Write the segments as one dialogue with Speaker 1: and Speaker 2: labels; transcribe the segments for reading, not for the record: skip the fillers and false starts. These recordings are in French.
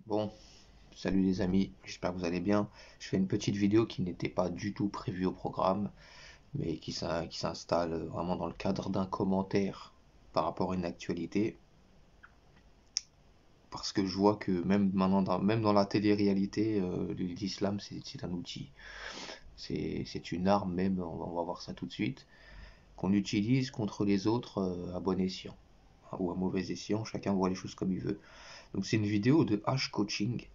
Speaker 1: Bon, salut les amis, j'espère que vous allez bien. Je fais une petite vidéo qui n'était pas du tout prévue au programme, mais qui s'installe vraiment dans le cadre d'un commentaire par rapport à une actualité. Parce que je vois que même maintenant, même dans la télé-réalité, l'islam c'est un outil. C'est une arme même, on va voir ça tout de suite, qu'on utilise contre les autres à bon escient. Ou à mauvais escient, chacun voit les choses comme il veut. Donc c'est une vidéo de H Coaching.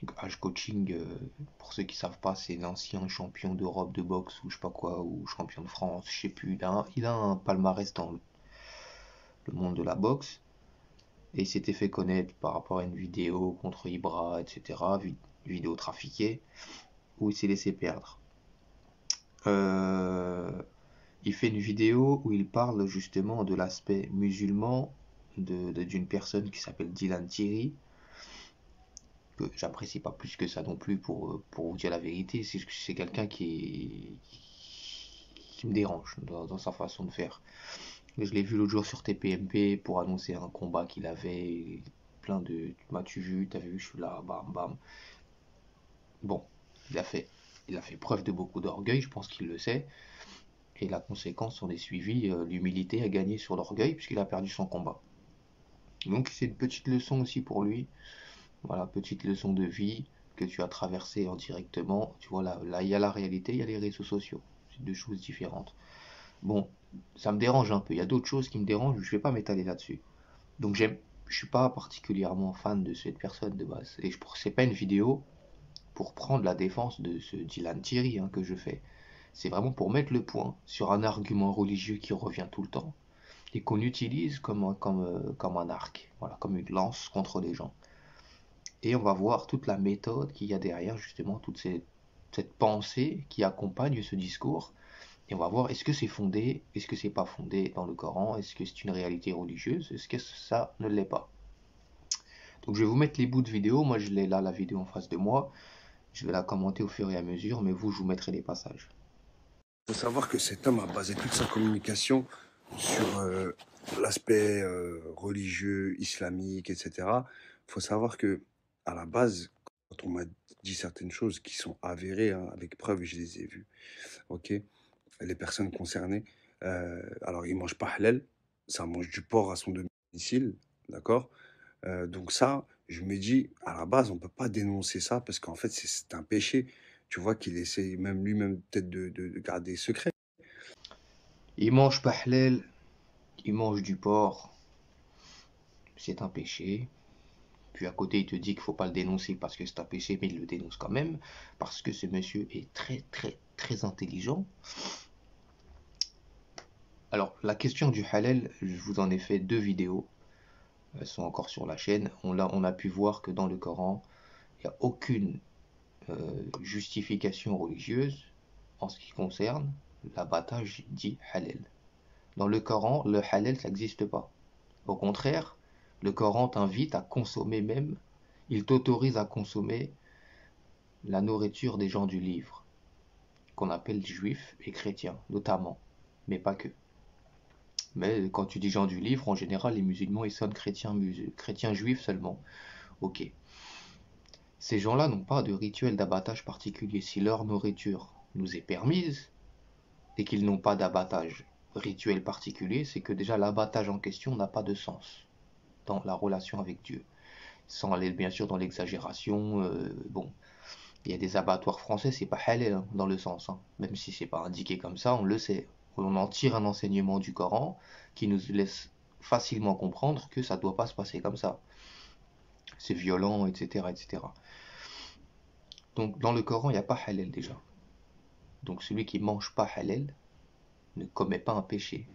Speaker 1: H Coaching, pour ceux qui savent pas, c'est l'ancien champion d'Europe de boxe ou je sais pas quoi, ou champion de France, je sais plus. Il a un palmarès dans le monde de la boxe et il s'était fait connaître par rapport à une vidéo contre Ibra, etc. Vidéo trafiquée où il s'est laissé perdre. Euh, il fait une vidéo où il parle justement de l'aspect musulman d'une personne qui s'appelle Dylan Thierry, que j'apprécie pas plus que ça non plus pour vous dire la vérité. C'est quelqu'un qui me dérange dans sa façon de faire. Je l'ai vu l'autre jour sur TPMP pour annoncer un combat qu'il avait. Plein de. M'as-tu vu? T'as vu? Je suis là, bam bam. Bon, il a fait, il a fait preuve de beaucoup d'orgueil, je pense qu'il le sait. Et la conséquence s'en est suivie, l'humilité a gagné sur l'orgueil puisqu'il a perdu son combat. Donc c'est une petite leçon aussi pour lui. Voilà, petite leçon de vie que tu as traversée indirectement. Tu vois, là, il y a la réalité, il y a les réseaux sociaux. C'est deux choses différentes. Bon, ça me dérange un peu. Il y a d'autres choses qui me dérangent, je vais pas m'étaler là-dessus. Donc je suis pas particulièrement fan de cette personne de base. Et c'est pas une vidéo pour prendre la défense de ce Dylan Thierry que je fais. C'est vraiment pour mettre le point sur un argument religieux qui revient tout le temps et qu'on utilise comme un arc, voilà, comme une lance contre les gens. Et on va voir toute la méthode qu'il y a derrière, justement, cette pensée qui accompagne ce discours. Et on va voir est-ce que c'est fondé, est-ce que c'est pas fondé dans le Coran, est-ce que c'est une réalité religieuse, est-ce que ça ne l'est pas. Donc je vais vous mettre les bouts de vidéo, moi je l'ai là la vidéo en face de moi, je vais la commenter au fur et à mesure, mais vous je vous mettrai les passages.
Speaker 2: Il faut savoir que cet homme a basé toute sa communication sur l'aspect religieux, islamique, etc. Il faut savoir que à la base, quand on m'a dit certaines choses qui sont avérées, hein, avec preuve, je les ai vues, ok, les personnes concernées, alors ils mangent pas halal, ça mange du porc à son domicile, d'accord. Donc ça, je me dis, à la base, on peut pas dénoncer ça parce qu'en fait, c'est un péché. Tu vois qu'il essaie même lui-même peut-être de garder secret.
Speaker 1: Il mange pas halal, il mange du porc, c'est un péché. Puis à côté, il te dit qu'il faut pas le dénoncer parce que c'est un péché, mais il le dénonce quand même, parce que ce monsieur est très très très intelligent. Alors, la question du halal, je vous en ai fait deux vidéos, elles sont encore sur la chaîne. On a pu voir que dans le Coran, il n'y a aucune justification religieuse en ce qui concerne l'abattage dit halal. Dans le Coran, le halal, ça n'existe pas. Au contraire, le Coran t'invite à consommer même, il t'autorise à consommer la nourriture des gens du livre, qu'on appelle juifs et chrétiens, notamment, mais pas que. Mais quand tu dis gens du livre, en général, les musulmans, ils sonnent chrétiens juifs seulement. Ok. Ces gens-là n'ont pas de rituel d'abattage particulier. Si leur nourriture nous est permise et qu'ils n'ont pas d'abattage rituel particulier, c'est que déjà l'abattage en question n'a pas de sens dans la relation avec Dieu. Sans aller bien sûr dans l'exagération, bon, il y a des abattoirs français, c'est pas halal dans le sens, même si c'est pas indiqué comme ça, on le sait. On en tire un enseignement du Coran qui nous laisse facilement comprendre que ça doit pas se passer comme ça. C'est violent, etc., etc. Donc dans le Coran, il n'y a pas halal déjà. Donc celui qui mange pas halal ne commet pas un péché,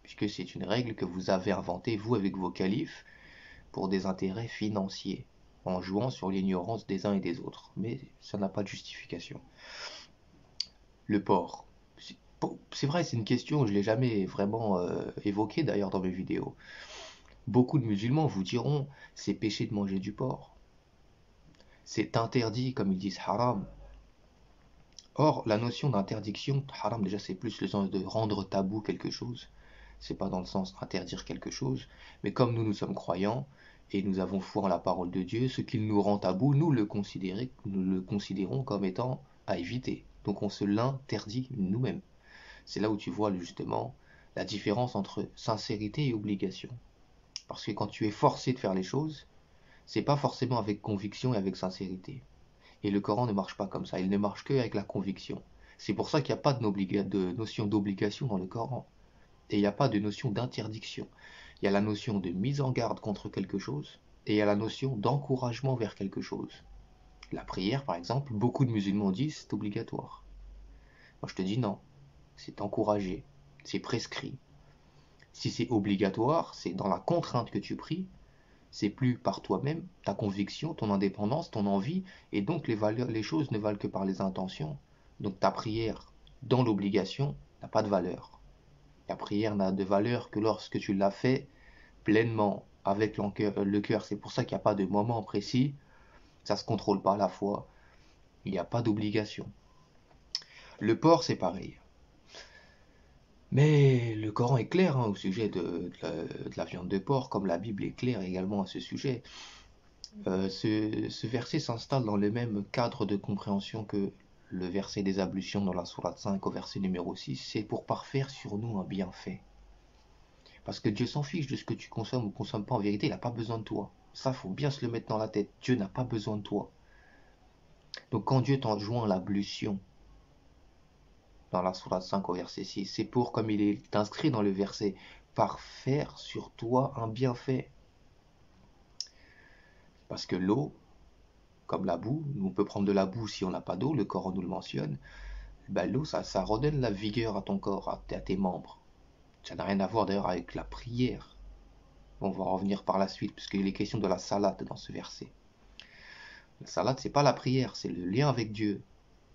Speaker 1: puisque c'est une règle que vous avez inventée, vous, avec vos califes, pour des intérêts financiers, en jouant sur l'ignorance des uns et des autres. Mais ça n'a pas de justification. Le porc. C'est vrai, c'est une question, je ne l'ai jamais vraiment évoquée d'ailleurs dans mes vidéos. Beaucoup de musulmans vous diront, c'est péché de manger du porc. C'est interdit, comme ils disent haram. Or, la notion d'interdiction, haram déjà c'est plus le sens de rendre tabou quelque chose. C'est pas dans le sens interdire quelque chose. Mais comme nous sommes croyants, et nous avons foi en la parole de Dieu, ce qu'il nous rend tabou, nous le considérons comme étant à éviter. Donc on se l'interdit nous-mêmes. C'est là où tu vois justement la différence entre sincérité et obligation. Parce que quand tu es forcé de faire les choses, c'est pas forcément avec conviction et avec sincérité. Et le Coran ne marche pas comme ça, il ne marche que avec la conviction. C'est pour ça qu'il n'y a pas de notion d'obligation dans le Coran. Et il n'y a pas de notion d'interdiction. Il y a la notion de mise en garde contre quelque chose, et il y a la notion d'encouragement vers quelque chose. La prière, par exemple, beaucoup de musulmans disent c'est obligatoire. Moi je te dis non, c'est encouragé, c'est prescrit. Si c'est obligatoire, c'est dans la contrainte que tu pries, c'est plus par toi-même, ta conviction, ton indépendance, ton envie, et donc les choses ne valent que par les intentions. Donc ta prière dans l'obligation n'a pas de valeur. La prière n'a de valeur que lorsque tu l'as fait pleinement avec le cœur. C'est pour ça qu'il n'y a pas de moment précis, ça ne se contrôle pas à la fois, il n'y a pas d'obligation. Le porc, c'est pareil. Mais le Coran est clair au sujet de la viande de porc, comme la Bible est claire également à ce sujet. Ce verset s'installe dans le même cadre de compréhension que le verset des ablutions dans la sourate 5 au verset numéro 6. C'est pour parfaire sur nous un bienfait. Parce que Dieu s'en fiche de ce que tu consommes ou consommes pas, en vérité, il n'a pas besoin de toi. Ça, faut bien se le mettre dans la tête. Dieu n'a pas besoin de toi. Donc quand Dieu t'enjoint l'ablution, dans la sourate 5 au verset 6, c'est pour, comme il est inscrit dans le verset, parfaire sur toi un bienfait. Parce que l'eau, comme la boue, on peut prendre de la boue si on n'a pas d'eau, le Coran nous le mentionne, ben l'eau, ça redonne la vigueur à ton corps, à tes membres. Ça n'a rien à voir d'ailleurs avec la prière. On va en revenir par la suite, puisqu'il est question de la salate dans ce verset. La salate, c'est pas la prière, c'est le lien avec Dieu.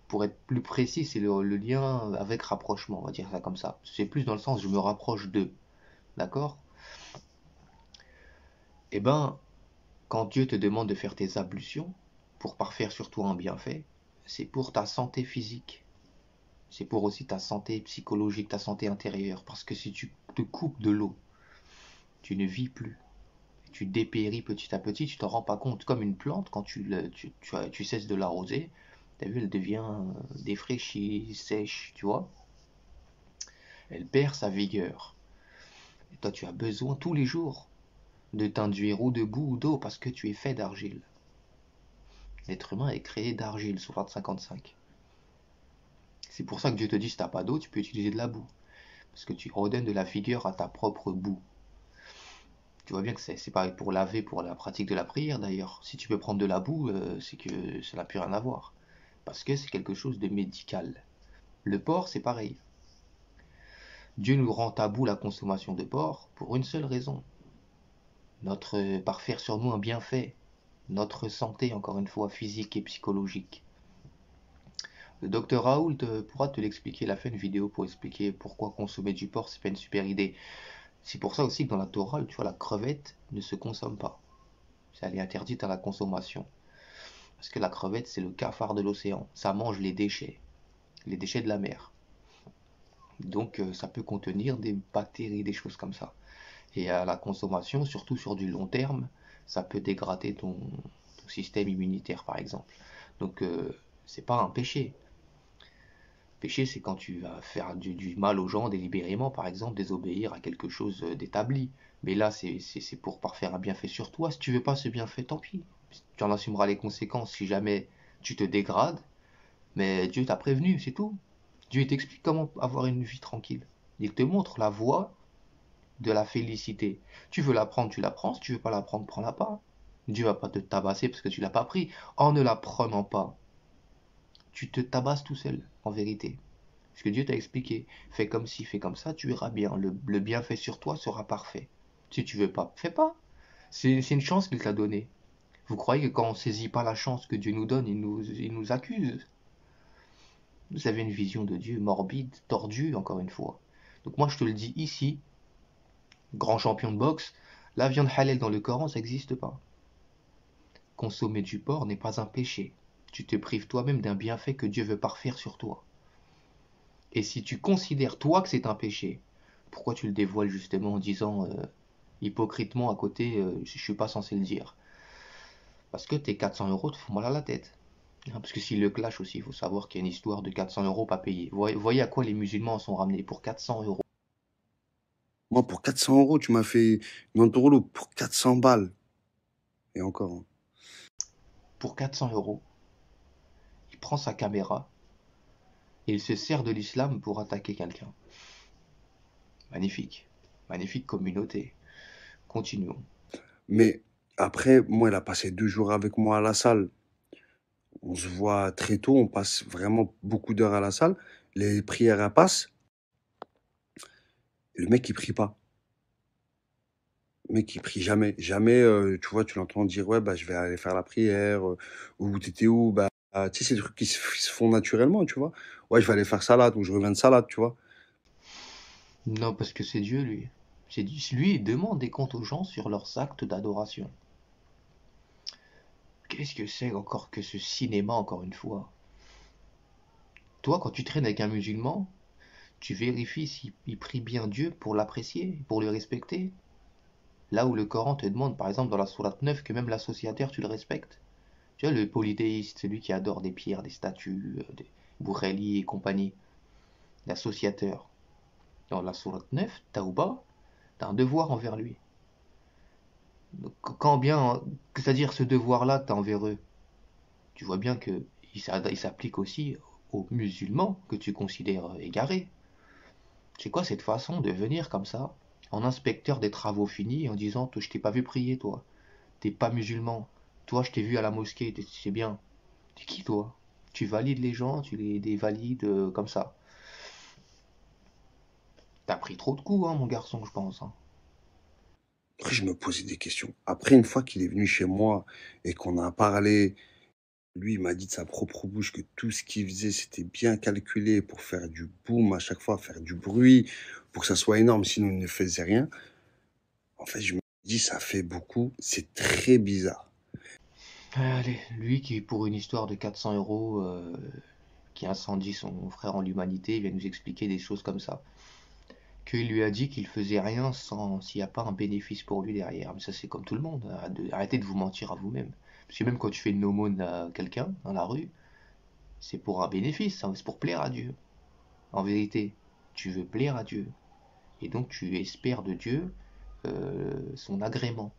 Speaker 1: Pour être plus précis, c'est le lien avec rapprochement, on va dire ça comme ça. C'est plus dans le sens je me rapproche d'eux. D'accord? Eh ben, quand Dieu te demande de faire tes ablutions, pour parfaire sur toi un bienfait, c'est pour ta santé physique. C'est pour aussi ta santé psychologique, ta santé intérieure. Parce que si tu te coupes de l'eau, tu ne vis plus. Tu dépéris petit à petit, tu t'en rends pas compte. Comme une plante, quand tu cesses de l'arroser, t'as vu, elle devient défraîchie, sèche, tu vois. Elle perd sa vigueur. Et toi, tu as besoin tous les jours de t'induire ou de boue ou d'eau parce que tu es fait d'argile. L'être humain est créé d'argile, sourate 55. C'est pour ça que Dieu te dit, si t'as pas d'eau, tu peux utiliser de la boue. Parce que tu redonnes de la vigueur à ta propre boue. Tu vois bien que c'est pareil pour laver, pour la pratique de la prière d'ailleurs. Si tu peux prendre de la boue, c'est que ça n'a plus rien à voir. Parce que c'est quelque chose de médical. Le porc, c'est pareil. Dieu nous rend tabou la consommation de porc pour une seule raison. Par faire sur nous un bienfait. Notre santé, encore une fois, physique et psychologique. Le docteur Raoult pourra te l'expliquer. Il a fait une vidéo pour expliquer pourquoi consommer du porc, c'est pas une super idée. C'est pour ça aussi que dans la Torah, tu vois, la crevette ne se consomme pas. Elle est interdite à la consommation. Parce que la crevette, c'est le cafard de l'océan. Ça mange les déchets de la mer. Donc ça peut contenir des bactéries, des choses comme ça. Et à la consommation, surtout sur du long terme, ça peut dégrader ton système immunitaire, par exemple. Donc c'est pas un péché. Péché, c'est quand tu vas faire du mal aux gens délibérément, par exemple, désobéir à quelque chose d'établi. Mais là, c'est pour parfaire un bienfait sur toi. Si tu veux pas ce bienfait, tant pis. Tu en assumeras les conséquences si jamais tu te dégrades. Mais Dieu t'a prévenu, c'est tout. Dieu t'explique comment avoir une vie tranquille. Il te montre la voie de la félicité. Tu veux la prendre, tu la prends. Si tu veux pas la prendre, prends-la pas. Dieu va pas te tabasser parce que tu l'as pas pris. En ne la prenant pas, tu te tabasses tout seul, en vérité. Parce que Dieu t'a expliqué, fais comme ci, fais comme ça, tu iras bien. Le bienfait sur toi sera parfait. Si tu veux pas, fais pas. C'est une chance qu'il t'a donnée. Vous croyez que quand on saisit pas la chance que Dieu nous donne, il nous accuse? Vous avez une vision de Dieu morbide, tordue, encore une fois. Donc moi je te le dis ici, grand champion de boxe, la viande halal dans le Coran, ça n'existe pas. Consommer du porc n'est pas un péché. Tu te prives toi-même d'un bienfait que Dieu veut parfaire sur toi. Et si tu considères toi que c'est un péché, pourquoi tu le dévoiles justement en disant hypocritement à côté, je suis pas censé le dire. Parce que tes 400 euros te font mal à la tête. Hein, parce que s'il le clash aussi, il faut savoir qu'il y a une histoire de 400 euros pas payés. Voyez à quoi les musulmans en sont ramenés pour 400 euros.
Speaker 2: Moi, pour 400 euros, tu m'as fait une entourloupe pour 400 balles. Et encore, hein.
Speaker 1: Pour 400 euros, il prend sa caméra et il se sert de l'islam pour attaquer quelqu'un. Magnifique. Magnifique communauté. Continuons.
Speaker 2: Mais après, moi, elle a passé 2 jours avec moi à la salle. On se voit très tôt, on passe vraiment beaucoup d'heures à la salle. Les prières, elles passent. Et le mec, il prie pas. Le mec, il prie jamais. Jamais, tu vois, tu l'entends dire, ouais, bah, je vais aller faire la prière. Ou t'étais où? Bah, tu sais, c'est des trucs qui se font naturellement, tu vois. Ouais, je vais aller faire salade ou je reviens de salade, tu vois.
Speaker 1: Non, parce que c'est Dieu, lui. Lui, il demande des comptes aux gens sur leurs actes d'adoration. Qu'est-ce que c'est encore que ce cinéma, encore une fois? Toi, quand tu traînes avec un musulman, tu vérifies s'il prie bien Dieu pour l'apprécier, pour le respecter. Là où le Coran te demande, par exemple dans la sourate 9, que même l'associateur, tu le respectes. Tu vois, le polythéiste, celui qui adore des pierres, des statues, des bourrelis et compagnie. L'associateur. Dans la sourate 9, Taouba, t'as un devoir envers lui. Donc, quand bien, c'est-à-dire ce devoir-là que t'as envers eux, tu vois bien que il s'applique aussi aux musulmans que tu considères égarés. C'est quoi cette façon de venir comme ça, en inspecteur des travaux finis, en disant, toi, je t'ai pas vu prier, toi. T'es pas musulman. Toi, je t'ai vu à la mosquée, c'est bien. T'es qui, toi? Tu valides les gens, tu les valides comme ça. T'as pris trop de coups, hein, mon garçon, je pense. Hein.
Speaker 2: Après, je me posais des questions. Après, une fois qu'il est venu chez moi et qu'on a parlé, lui, il m'a dit de sa propre bouche que tout ce qu'il faisait, c'était bien calculé pour faire du boom à chaque fois, faire du bruit, pour que ça soit énorme, sinon il ne faisait rien. En fait, je me dis, ça fait beaucoup, c'est très bizarre.
Speaker 1: Allez, lui qui, pour une histoire de 400 euros, qui incendie son frère en l'humanité, il vient nous expliquer des choses comme ça. Qu'il lui a dit qu'il faisait rien sans s'il n'y a pas un bénéfice pour lui derrière. Mais ça, c'est comme tout le monde. Arrêtez de vous mentir à vous-même. Parce que même quand tu fais une aumône à quelqu'un dans la rue, c'est pour un bénéfice, hein, c'est pour plaire à Dieu. En vérité, tu veux plaire à Dieu. Et donc tu espères de Dieu son agrément.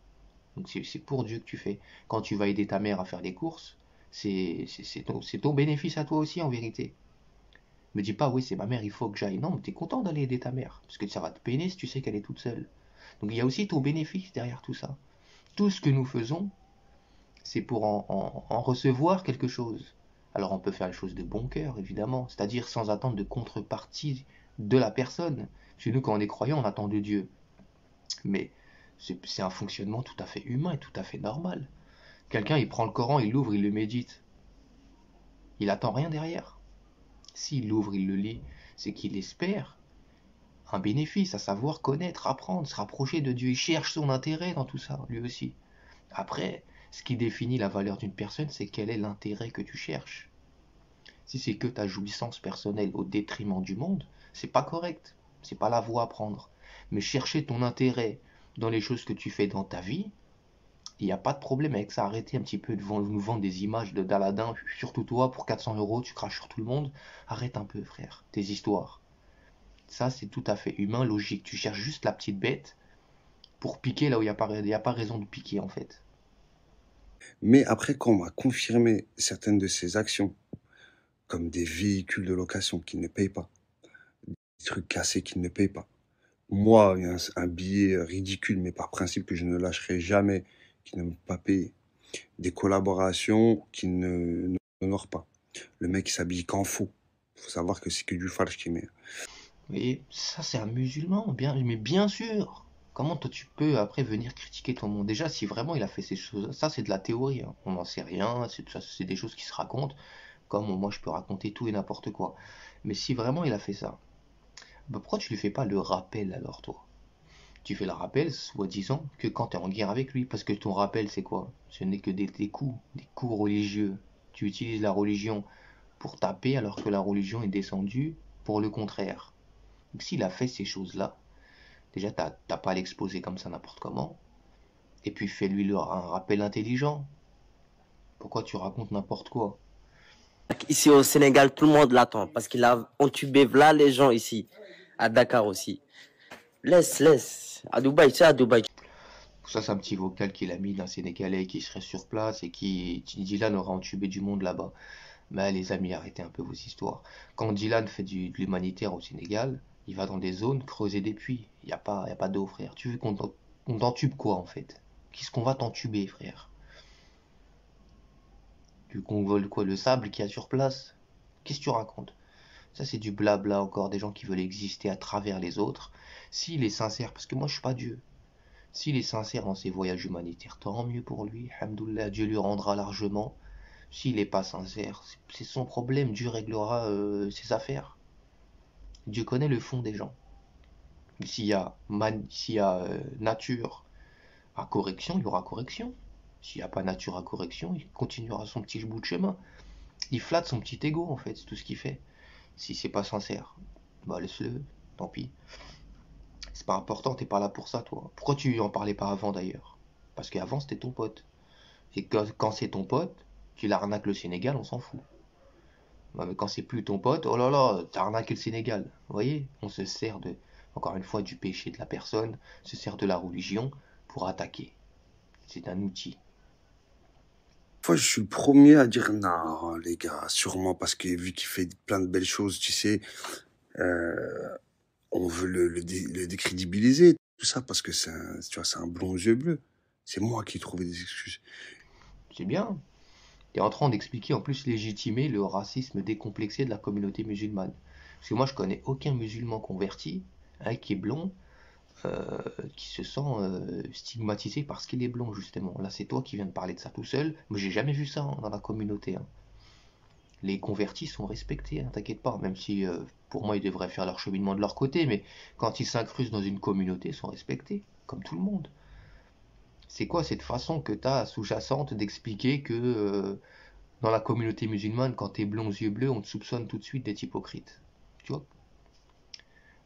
Speaker 1: Donc c'est pour Dieu que tu fais. Quand tu vas aider ta mère à faire les courses, c'est ton bénéfice à toi aussi en vérité. Me dis pas, oui, c'est ma mère, il faut que j'aille. Non, mais t'es content d'aller aider ta mère. Parce que ça va te peiner si tu sais qu'elle est toute seule. Donc il y a aussi ton bénéfice derrière tout ça. Tout ce que nous faisons, c'est pour en recevoir quelque chose. Alors on peut faire les choses de bon cœur, évidemment. C'est-à-dire sans attendre de contrepartie de la personne. Chez nous, quand on est croyant, on attend de Dieu. Mais c'est un fonctionnement tout à fait humain et tout à fait normal. Quelqu'un, il prend le Coran, il l'ouvre, il le médite. Il attend rien derrière. S'il l'ouvre, il le lit, c'est qu'il espère un bénéfice, à savoir connaître, apprendre, se rapprocher de Dieu. Il cherche son intérêt dans tout ça, lui aussi. Après, ce qui définit la valeur d'une personne, c'est quel est l'intérêt que tu cherches. Si c'est que ta jouissance personnelle au détriment du monde, c'est pas correct. C'est pas la voie à prendre. Mais chercher ton intérêt dans les choses que tu fais dans ta vie, il n'y a pas de problème avec ça. Arrêtez un petit peu de nous vendre des images d'Aladin, surtout toi, pour 400 euros, tu craches sur tout le monde. Arrête un peu, frère, tes histoires. Ça, c'est tout à fait humain, logique. Tu cherches juste la petite bête pour piquer là où il y a pas raison de piquer, en fait.
Speaker 2: Mais après, quand on m'a confirmé certaines de ses actions, comme des véhicules de location qui ne payent pas, des trucs cassés qui ne payent pas, moi, il y a un billet ridicule, mais par principe que je ne lâcherai jamais, qui ne m'a pas payé, des collaborations qui ne n'honorent pas. Le mec, il s'habille qu'en faux. Il faut savoir que c'est que du falche qu'il met.
Speaker 1: Et ça, c'est un musulman, bien, mais bien sûr. Comment toi tu peux après venir critiquer ton monde? Déjà, si vraiment il a fait ces choses, ça c'est de la théorie, hein. On n'en sait rien, c'est des choses qui se racontent, comme moi je peux raconter tout et n'importe quoi. Mais si vraiment il a fait ça, bah pourquoi tu lui fais pas le rappel alors toi? Tu fais le rappel, soi-disant, que quand tu es en guerre avec lui, parce que ton rappel c'est quoi? Ce n'est que des coups religieux. Tu utilises la religion pour taper alors que la religion est descendue pour le contraire. Donc s'il a fait ces choses-là, Déjà, t'as pas à l'exposer comme ça n'importe comment. Et puis fais-lui un rappel intelligent. Pourquoi tu racontes n'importe quoi?
Speaker 3: Ici au Sénégal, tout le monde l'attend parce qu'il a entubé là les gens ici, à Dakar aussi. Laisse. À Dubaï, c'est à Dubaï.
Speaker 1: Ça, c'est un petit vocal qu'il a mis d'un Sénégalais qui serait sur place et qui, Dylan aura entubé du monde là-bas. Mais les amis, arrêtez un peu vos histoires. Quand Dylan fait de l'humanitaire au Sénégal, il va dans des zones creuser des puits. Y a pas d'eau, frère. Tu veux qu'on t'entube quoi, en fait? Qu'est-ce qu'on va t'entuber, frère? Tu veux qu'on vole quoi, le sable qu'il y a sur place? Qu'est-ce que tu racontes? Ça, c'est du blabla encore, des gens qui veulent exister à travers les autres. S'il est sincère, parce que moi, je suis pas Dieu. S'il est sincère dans ses voyages humanitaires, tant mieux pour lui. Alhamdoulilah, Dieu lui rendra largement. S'il n'est pas sincère, c'est son problème. Dieu réglera ses affaires. Dieu connaît le fond des gens. S'il y a nature à correction, il y aura correction. S'il n'y a pas nature à correction, il continuera son petit bout de chemin. Il flatte son petit ego, en fait, c'est tout ce qu'il fait. Si c'est pas sincère, bah laisse-le, tant pis. C'est pas important, t'es pas là pour ça, toi. Pourquoi tu en parlais pas avant, d'ailleurs? Parce qu'avant, c'était ton pote. Et quand c'est ton pote, tu l'arnaques le Sénégal, on s'en fout. Ouais, mais quand c'est plus ton pote, oh là là, t'as arnaqué le Sénégal. Vous voyez, on se sert de, encore une fois, du péché de la personne, se sert de la religion pour attaquer. C'est un outil.
Speaker 2: Fois, je suis le premier à dire non, les gars, sûrement parce que vu qu'il fait plein de belles choses, tu sais, euh, on veut le décrédibiliser, tout ça, parce que tu vois, c'est un blond aux yeux bleus. C'est moi qui ai trouvé des excuses.
Speaker 1: C'est bien. T'es en train d'expliquer en plus légitimer le racisme décomplexé de la communauté musulmane. Parce que moi, je connais aucun musulman converti, hein, qui est blond, qui se sent stigmatisé parce qu'il est blond, justement. Là, c'est toi qui viens de parler de ça tout seul. Moi, j'ai jamais vu ça, hein, dans la communauté, hein. Les convertis sont respectés, hein, t'inquiète pas, même si pour moi ils devraient faire leur cheminement de leur côté, mais quand ils s'incrustent dans une communauté, ils sont respectés, comme tout le monde. C'est quoi cette façon que t'as sous-jacente d'expliquer que dans la communauté musulmane, quand t'es blond aux yeux bleus, on te soupçonne tout de suite d'être hypocrite? Tu vois?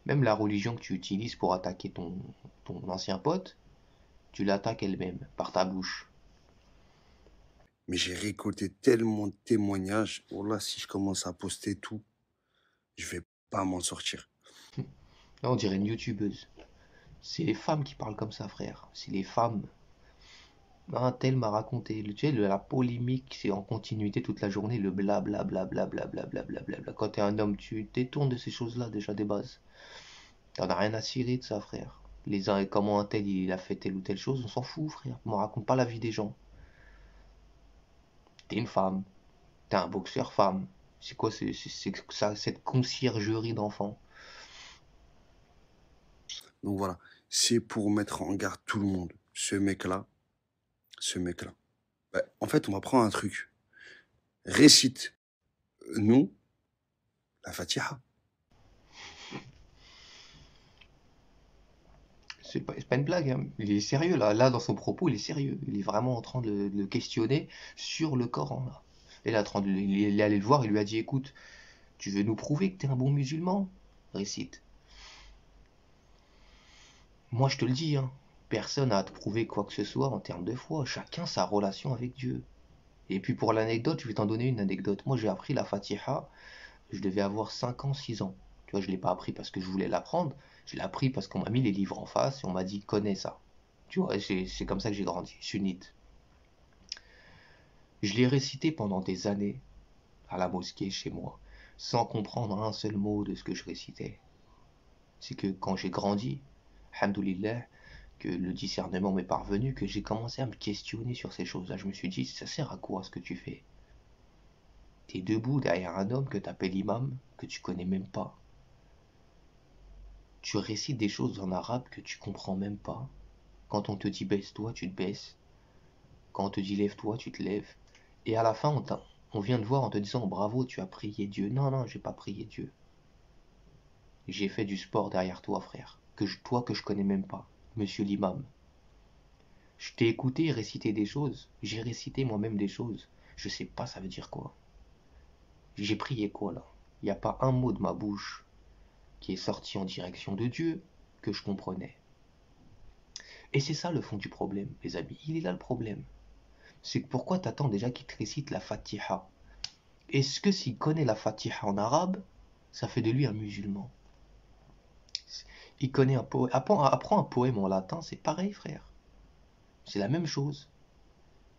Speaker 1: Même la religion que tu utilises pour attaquer ton ancien pote, tu l'attaques elle-même, par ta bouche.
Speaker 2: Mais j'ai récolté tellement de témoignages. Oh là, si je commence à poster tout, je vais pas m'en sortir.
Speaker 1: Là, on dirait une youtubeuse. C'est les femmes qui parlent comme ça, frère. C'est les femmes. Un tel m'a raconté. Tu sais, la polémique, c'est en continuité toute la journée, le blablabla. Quand t'es un homme, tu détournes de ces choses-là, déjà des bases. T'en as rien à cirer de ça, frère. Les uns, comment un tel il a fait telle ou telle chose, on s'en fout, frère. On raconte pas la vie des gens. T'es une femme. T'es un boxeur femme. C'est quoi cette conciergerie d'enfants?
Speaker 2: Donc voilà, c'est pour mettre en garde tout le monde. Ce mec-là. Bah, en fait, on va prendre un truc. Récite, nous, la Fatiha.
Speaker 1: C'est pas une blague, hein. Il est sérieux là. Là, dans son propos, il est sérieux. Il est vraiment en train de le questionner sur le Coran là. Et là, il est allé le voir, il lui a dit, écoute, tu veux nous prouver que t'es un bon musulman? Récite. Moi, je te le dis, hein. Personne n'a à te prouver quoi que ce soit en termes de foi. Chacun sa relation avec Dieu. Et puis pour l'anecdote, je vais t'en donner une anecdote. Moi, j'ai appris la Fatiha, je devais avoir 5 ans, 6 ans. Tu vois, je l'ai pas appris parce que je voulais l'apprendre. Je l'ai appris parce qu'on m'a mis les livres en face et on m'a dit, connais ça. Tu vois, c'est comme ça que j'ai grandi, sunnite. Je l'ai récité pendant des années à la mosquée chez moi, sans comprendre un seul mot de ce que je récitais. C'est que quand j'ai grandi, alhamdoulilah, que le discernement m'est parvenu, que j'ai commencé à me questionner sur ces choses-là. Je me suis dit, ça sert à quoi ce que tu fais? T'es debout derrière un homme que t'appelles imam, que tu connais même pas. Tu récites des choses en arabe que tu comprends même pas. Quand on te dit baisse-toi, tu te baisses. Quand on te dit lève-toi, tu te lèves. Et à la fin, on vient te voir en te disant bravo, tu as prié Dieu. Non, non, j'ai pas prié Dieu. J'ai fait du sport derrière toi, frère. Toi que je connais même pas. Monsieur l'imam. Je t'ai écouté réciter des choses. J'ai récité moi-même des choses. Je sais pas ça veut dire quoi. J'ai prié quoi là? Il n'y a pas un mot de ma bouche qui est sorti en direction de Dieu que je comprenais. Et c'est ça le fond du problème, les amis. Il est là le problème. C'est que pourquoi t'attends déjà qu'il te récite la Fatiha? Est-ce que s'il connaît la Fatiha en arabe, ça fait de lui un musulman? Il connaît un poème, apprend un poème en latin, c'est pareil, frère. C'est la même chose.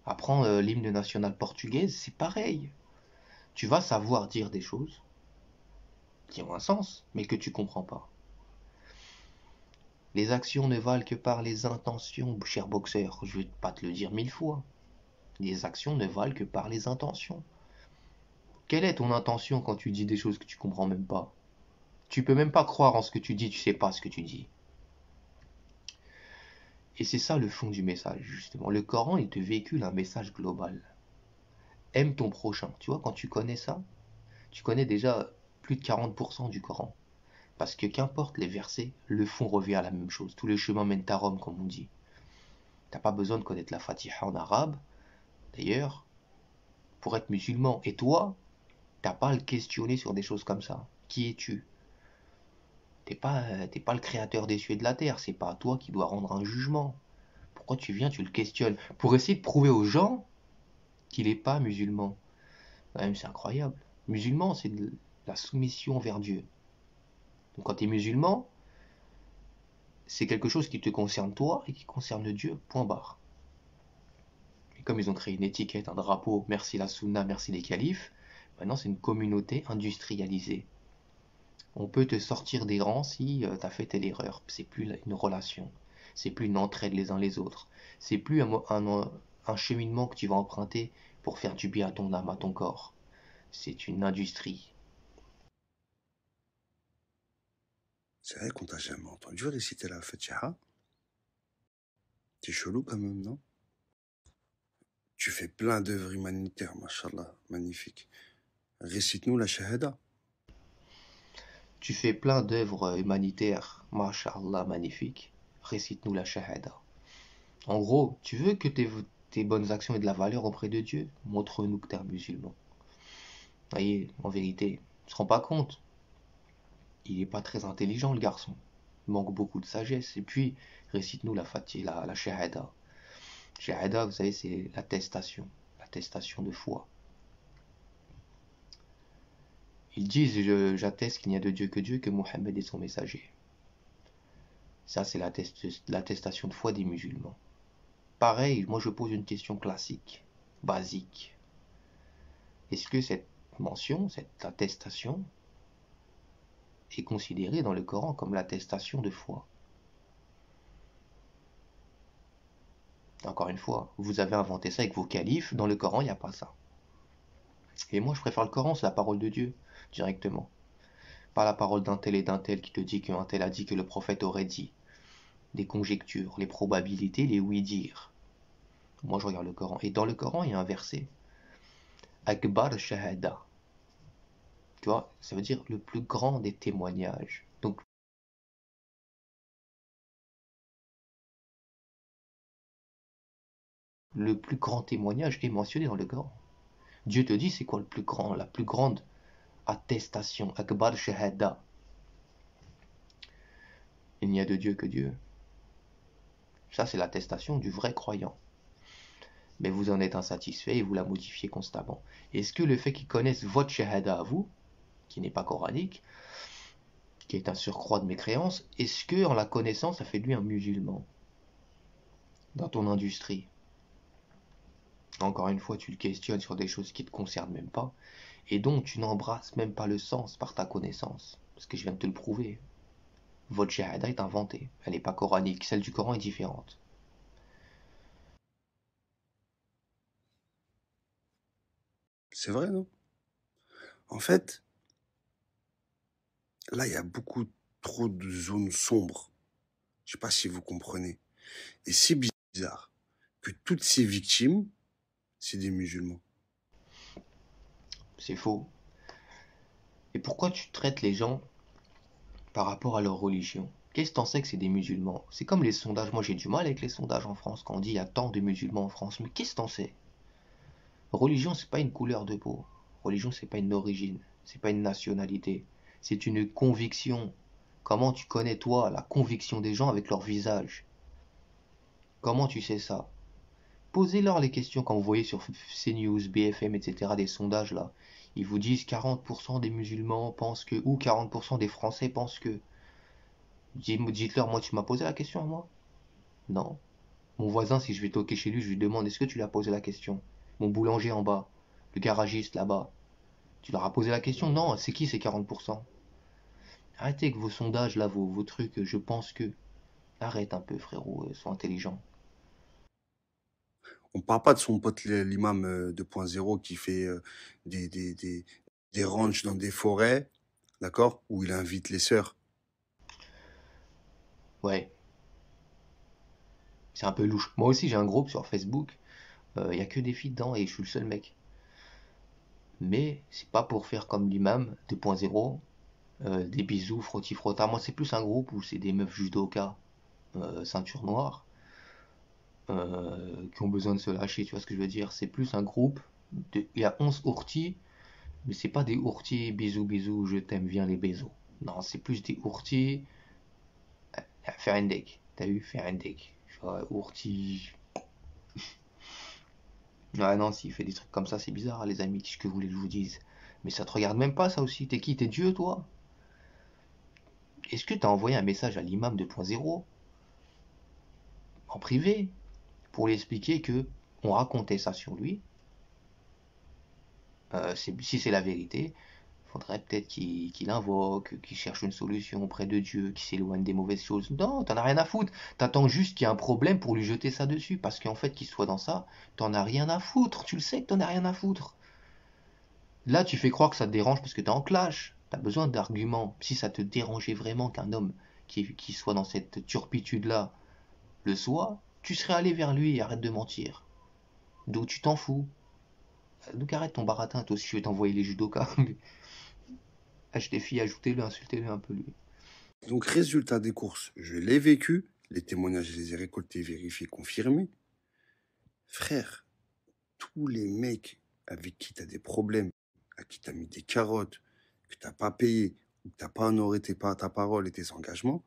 Speaker 1: Apprends l'hymne national portugaise, c'est pareil. Tu vas savoir dire des choses qui ont un sens, mais que tu comprends pas. Les actions ne valent que par les intentions, cher boxeur. Je vais pas te le dire 1000 fois. Les actions ne valent que par les intentions. Quelle est ton intention quand tu dis des choses que tu comprends même pas? Tu peux même pas croire en ce que tu dis, tu sais pas ce que tu dis. Et c'est ça le fond du message, justement. Le Coran, il te véhicule un message global. Aime ton prochain. Tu vois, quand tu connais ça, tu connais déjà plus de 40% du Coran. Parce que qu'importe les versets, le fond revient à la même chose. Tous les chemins mènent à Rome, comme on dit. T'as pas besoin de connaître la Fatiha en arabe, d'ailleurs, pour être musulman. Et toi, t'as pas à le questionner sur des choses comme ça. Qui es-tu? T'es pas le créateur des cieux et de la terre. C'est pas à toi qui dois rendre un jugement. Pourquoi tu viens, tu le questionnes? Pour essayer de prouver aux gens qu'il n'est pas musulman. Quand même, c'est incroyable. Musulman, c'est de la soumission vers Dieu. Donc quand tu es musulman, c'est quelque chose qui te concerne toi et qui concerne Dieu, point barre. Et comme ils ont créé une étiquette, un drapeau, merci la sunna, merci les califes, maintenant c'est une communauté industrialisée. On peut te sortir des rangs si tu as fait telle erreur. C'est plus une relation. C'est plus une entraide les uns les autres. C'est plus un cheminement que tu vas emprunter pour faire du bien à ton âme, à ton corps. C'est une industrie.
Speaker 2: C'est vrai qu'on t'a jamais entendu réciter la Fatiha. T'es chelou quand même, non? Tu fais plein d'œuvres humanitaires, mashallah, magnifique. Récite-nous la Shahada.
Speaker 1: Tu fais plein d'œuvres humanitaires, mashallah, magnifique. Récite-nous la shahada. En gros, tu veux que tes bonnes actions aient de la valeur auprès de Dieu? Montre-nous que tu es un musulman. Vous voyez, en vérité, il ne se rend pas compte. Il n'est pas très intelligent, le garçon. Il manque beaucoup de sagesse. Et puis, récite-nous la Fatiha, la shahada. Shahada, vous savez, c'est l'attestation de foi. Ils disent, j'atteste qu'il n'y a de Dieu que Dieu, que Mohammed est son messager. Ça, c'est l'attestation de foi des musulmans. Pareil, moi je pose une question classique, basique. Est-ce que cette mention, cette attestation, est considérée dans le Coran comme l'attestation de foi? Encore une fois, vous avez inventé ça avec vos califes, dans le Coran il n'y a pas ça. Et moi je préfère le Coran, c'est la parole de Dieu, directement. Pas la parole d'un tel et d'un tel qui te dit qu'un tel a dit que le prophète aurait dit. Des conjectures, les probabilités, les oui-dire. Moi je regarde le Coran. Et dans le Coran il y a un verset. Akbar Shahada. Tu vois, ça veut dire le plus grand des témoignages. Donc, le plus grand témoignage est mentionné dans le Coran. Dieu te dit c'est quoi le plus grand, la plus grande attestation, Akbar Shahada. Il n'y a de Dieu que Dieu. Ça, c'est l'attestation du vrai croyant. Mais vous en êtes insatisfait et vous la modifiez constamment. Est-ce que le fait qu'ils connaissent votre Shahada à vous, qui n'est pas coranique, qui est un surcroît de mécréance, est-ce que en la connaissant, ça fait de lui un musulman dans ton industrie? Encore une fois, tu le questionnes sur des choses qui ne te concernent même pas, et donc tu n'embrasses même pas le sens par ta connaissance, parce que je viens de te le prouver. Votre shahada est inventée, elle n'est pas coranique, celle du Coran est différente.
Speaker 2: C'est vrai, non? En fait, là, il y a beaucoup trop de zones sombres. Je sais pas si vous comprenez. Et c'est bizarre que toutes ces victimes, c'est des musulmans.
Speaker 1: C'est faux. Et pourquoi tu traites les gens par rapport à leur religion? Qu'est-ce que t'en sais que c'est des musulmans? C'est comme les sondages, moi j'ai du mal avec les sondages en France, quand on dit il y a tant de musulmans en France, mais qu'est-ce que t'en sais? Religion, c'est pas une couleur de peau. Religion, c'est pas une origine. C'est pas une nationalité. C'est une conviction. Comment tu connais, toi, la conviction des gens avec leur visage? Comment tu sais ça? Posez-leur les questions quand vous voyez sur CNews, BFM, etc. des sondages là. Ils vous disent 40% des musulmans pensent que, ou 40% des Français pensent que. Dites-leur, moi tu m'as posé la question à moi? Non. Mon voisin, si je vais toquer chez lui, je lui demande est-ce que tu lui as posé la question? Mon boulanger en bas, le garagiste là-bas, tu leur as posé la question? Non, c'est qui ces 40%? Arrêtez avec vos sondages là, vos trucs, je pense que. Arrête un peu frérot, sois intelligent.
Speaker 2: On parle pas de son pote l'imam 2.0 qui fait des, des, des, des ranchs dans des forêts, d'accord? Où il invite les sœurs.
Speaker 1: Ouais, c'est un peu louche. Moi aussi j'ai un groupe sur Facebook, il y a que des filles dedans et je suis le seul mec. Mais c'est pas pour faire comme l'imam 2.0, des bisous, frotti frotta. Moi c'est plus un groupe où c'est des meufs judoka, ceinture noire, qui ont besoin de se lâcher, tu vois ce que je veux dire? C'est plus un groupe, il y a 11 ourtis, mais c'est pas des ourtis bisous bisous, je t'aime, viens les bisous. Non, c'est plus des ourtis, faire un deck. T'as vu? Faire un deck. Ourti. Ouais, non, s'il fait des trucs comme ça, c'est bizarre, hein, les amis, qu'est-ce que vous voulez que je vous dise? Mais ça te regarde même pas, ça aussi. T'es qui? T'es Dieu, toi? Est-ce que t'as envoyé un message à l'imam 2.0 en privé pour lui expliquer que on racontait ça sur lui? Si c'est la vérité, faudrait peut-être qu'il invoque, qu'il cherche une solution auprès de Dieu, qu'il s'éloigne des mauvaises choses. Non, t'en as rien à foutre. T'attends juste qu'il y ait un problème pour lui jeter ça dessus. Parce qu'en fait, qu'il soit dans ça, t'en as rien à foutre. Tu le sais que t'en as rien à foutre. Là, tu fais croire que ça te dérange parce que t'es en clash. T'as besoin d'arguments. Si ça te dérangeait vraiment qu'un homme qui soit dans cette turpitude-là le soit, tu serais allé vers lui et arrête de mentir. D'où tu t'en fous. Donc arrête ton baratin, toi aussi je vais t'envoyer les judokas. HTFI, ajoutez-le, insultez-le un peu lui.
Speaker 2: Donc, résultat des courses, je l'ai vécu. Les témoignages, je les ai récoltés, vérifiés, confirmés. Frère, tous les mecs avec qui tu as des problèmes, à qui tu as mis des carottes, que tu n'as pas payé, ou que tu n'as pas honoré ta parole et tes engagements,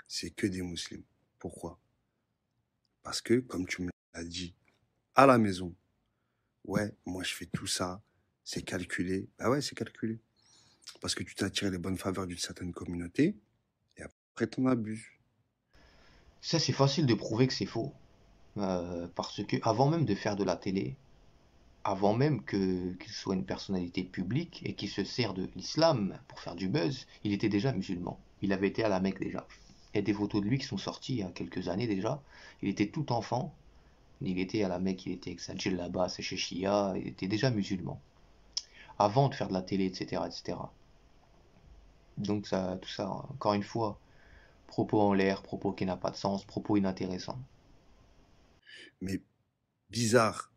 Speaker 2: c'est que des musulmans. Pourquoi? Parce que, comme tu me l'as dit à la maison, ouais, moi je fais tout ça, c'est calculé. Bah ouais, c'est calculé. Parce que tu t'attires les bonnes faveurs d'une certaine communauté, et après t'en abuses.
Speaker 1: Ça, c'est facile de prouver que c'est faux. Parce que avant même de faire de la télé, avant même qu'il soit une personnalité publique et qu'il se sert de l'islam pour faire du buzz, il était déjà musulman. Il avait été à la Mecque déjà. Il y a des photos de lui qui sont sorties il y a quelques années déjà. Il était tout enfant. Il était à la Mecque, il était avec sa djellaba, sa chéchia, il était déjà musulman. Avant de faire de la télé, etc. etc. Donc ça, tout ça, encore une fois, propos en l'air, propos qui n'a pas de sens, propos inintéressants.
Speaker 2: Mais bizarre,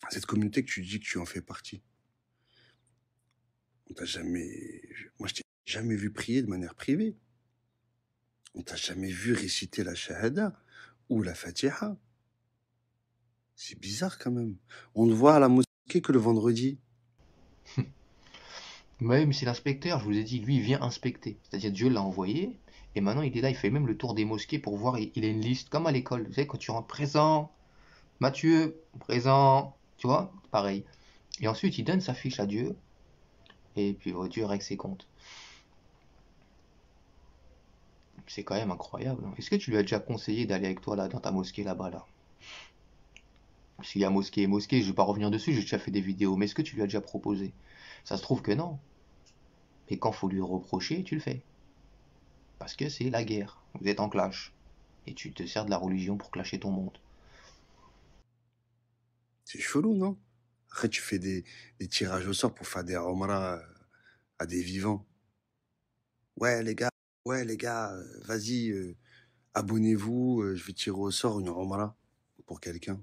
Speaker 2: cette communauté que tu dis que tu en fais partie, on t'a jamais. Moi, je t'ai jamais vu prier de manière privée. On t'a jamais vu réciter la Shahada ou la Fatiha. C'est bizarre quand même. On ne voit à la mosquée que le vendredi.
Speaker 1: Même si l'inspecteur, je vous ai dit, lui, il vient inspecter. C'est-à-dire Dieu l'a envoyé, et maintenant il est là, il fait même le tour des mosquées pour voir, il a une liste, comme à l'école. Vous savez, quand tu rentres présent, Mathieu, présent, tu vois, pareil. Et ensuite, il donne sa fiche à Dieu, et puis Dieu règle ses comptes. C'est quand même incroyable, hein. Est-ce que tu lui as déjà conseillé d'aller avec toi là dans ta mosquée là-bas là? S'il y a mosquée et mosquée, je vais pas revenir dessus, j'ai déjà fait des vidéos, mais est-ce que tu lui as déjà proposé? Ça se trouve que non. Et quand faut lui reprocher, tu le fais. Parce que c'est la guerre. Vous êtes en clash. Et tu te sers de la religion pour clasher ton monde.
Speaker 2: C'est chelou, non? Après, tu fais des tirages au sort pour faire des umrah à des vivants. Ouais, les gars, vas-y, abonnez-vous, je vais tirer au sort une umrah pour quelqu'un.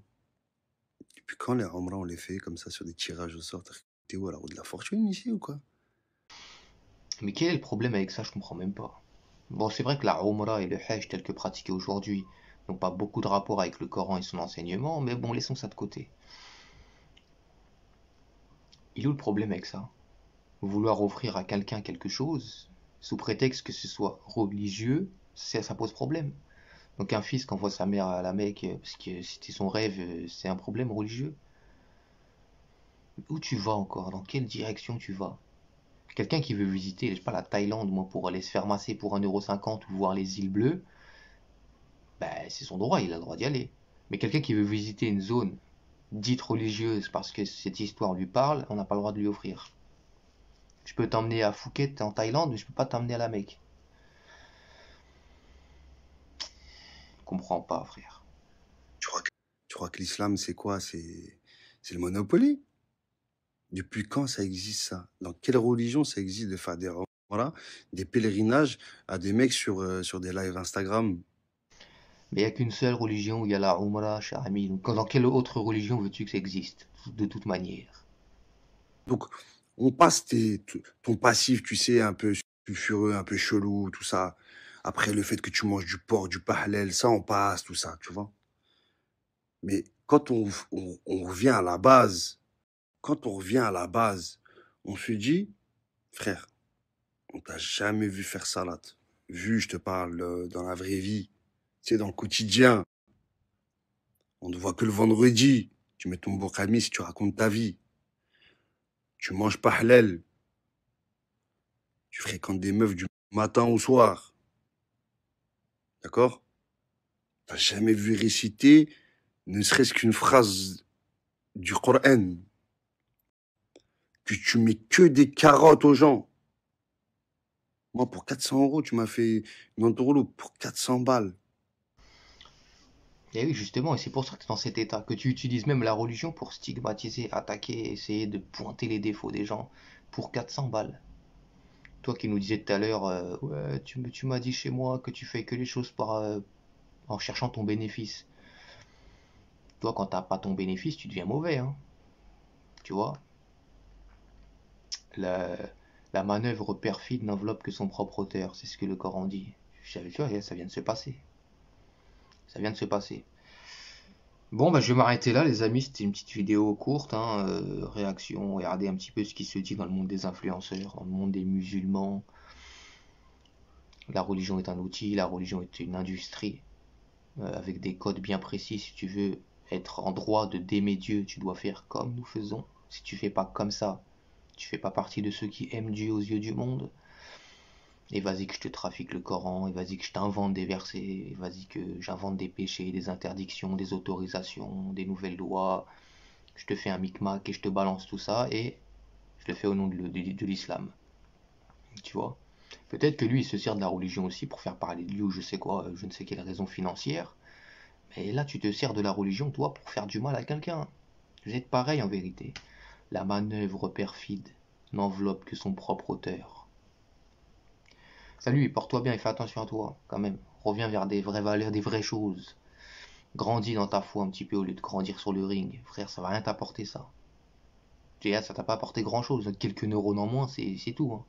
Speaker 2: Et puis quand les umrah, on les fait comme ça sur des tirages au sort, t'es où, à la roue de la fortune ici ou quoi?
Speaker 1: Mais quel est le problème avec ça? Je comprends même pas. Bon, c'est vrai que la Umrah et le Hajj tel que pratiqués aujourd'hui n'ont pas beaucoup de rapport avec le Coran et son enseignement, mais bon, laissons ça de côté. Il est où le problème avec ça? Vouloir offrir à quelqu'un quelque chose, sous prétexte que ce soit religieux, ça pose problème. Donc un fils qui envoie sa mère à la Mecque parce que c'était son rêve, c'est un problème religieux. Où tu vas encore? Dans quelle direction tu vas? Quelqu'un qui veut visiter, je sais pas, la Thaïlande, moi, pour aller se faire masser pour 1,50 € ou voir les îles Bleues, ben, c'est son droit, il a le droit d'y aller. Mais quelqu'un qui veut visiter une zone dite religieuse parce que cette histoire lui parle, on n'a pas le droit de lui offrir. Je peux t'emmener à Phuket en Thaïlande, mais je peux pas t'emmener à la Mecque. Je comprends pas, frère.
Speaker 2: Tu crois que l'islam, c'est quoi? C'est le Monopoly. Depuis quand ça existe, ça? Dans quelle religion ça existe de faire voilà, des pèlerinages à des mecs sur des lives Instagram?
Speaker 1: Mais il n'y a qu'une seule religion où il y a la Umrah, cher ami. Donc, dans quelle autre religion veux-tu que ça existe? De toute manière.
Speaker 2: Donc, on passe ton passif, tu sais, un peu sulfureux, un peu chelou, tout ça. Après, le fait que tu manges du porc, du halal, ça, on passe, tout ça, tu vois. Mais quand on revient à la base, quand on revient à la base, on se dit, frère, on t'a jamais vu faire salade. Vu, je te parle dans la vraie vie, tu sais, dans le quotidien. On ne voit que le vendredi. Tu mets ton burqami si tu racontes ta vie. Tu manges pas halal. Tu fréquentes des meufs du matin au soir. D'accord? T'as jamais vu réciter ne serait-ce qu'une phrase du Coran. Que tu mets que des carottes aux gens. Moi, pour 400 euros, tu m'as fait une entourloupe pour 400 balles.
Speaker 1: Et oui, justement, et c'est pour ça que tu es dans cet état, que tu utilises même la religion pour stigmatiser, attaquer, essayer de pointer les défauts des gens pour 400 balles. Toi qui nous disais tout à l'heure, ouais, tu m'as dit chez moi que tu fais que les choses en cherchant ton bénéfice. Toi, quand t'as pas ton bénéfice, tu deviens mauvais, hein. Tu vois? La, la manœuvre perfide n'enveloppe que son propre auteur, c'est ce que le Coran dit. Tu vois, ça vient de se passer. Ça vient de se passer. Bon, bah, je vais m'arrêter là, les amis. C'était une petite vidéo courte, hein, réaction, regardez un petit peu ce qui se dit dans le monde des influenceurs, dans le monde des musulmans. La religion est un outil, la religion est une industrie, avec des codes bien précis. Si tu veux être en droit de d'aimer Dieu, tu dois faire comme nous faisons. Si tu fais pas comme ça, tu fais pas partie de ceux qui aiment Dieu aux yeux du monde. Et vas-y que je te trafique le Coran, et vas-y que je t'invente des versets, et vas-y que j'invente des péchés, des interdictions, des autorisations, des nouvelles lois. Je te fais un micmac et je te balance tout ça, et je le fais au nom de l'islam. Tu vois? Peut-être que lui, il se sert de la religion aussi pour faire parler de lui ou je sais quoi, je ne sais quelle raison financière. Mais là, tu te sers de la religion, toi, pour faire du mal à quelqu'un. Vous êtes pareil en vérité. La manœuvre perfide n'enveloppe que son propre auteur. Salut, porte-toi bien et fais attention à toi, quand même. Reviens vers des vraies valeurs, des vraies choses. Grandis dans ta foi un petit peu au lieu de grandir sur le ring. Frère, ça va rien t'apporter ça. Ça t'a pas apporté grand chose. Quelques neurones en moins, c'est tout, hein.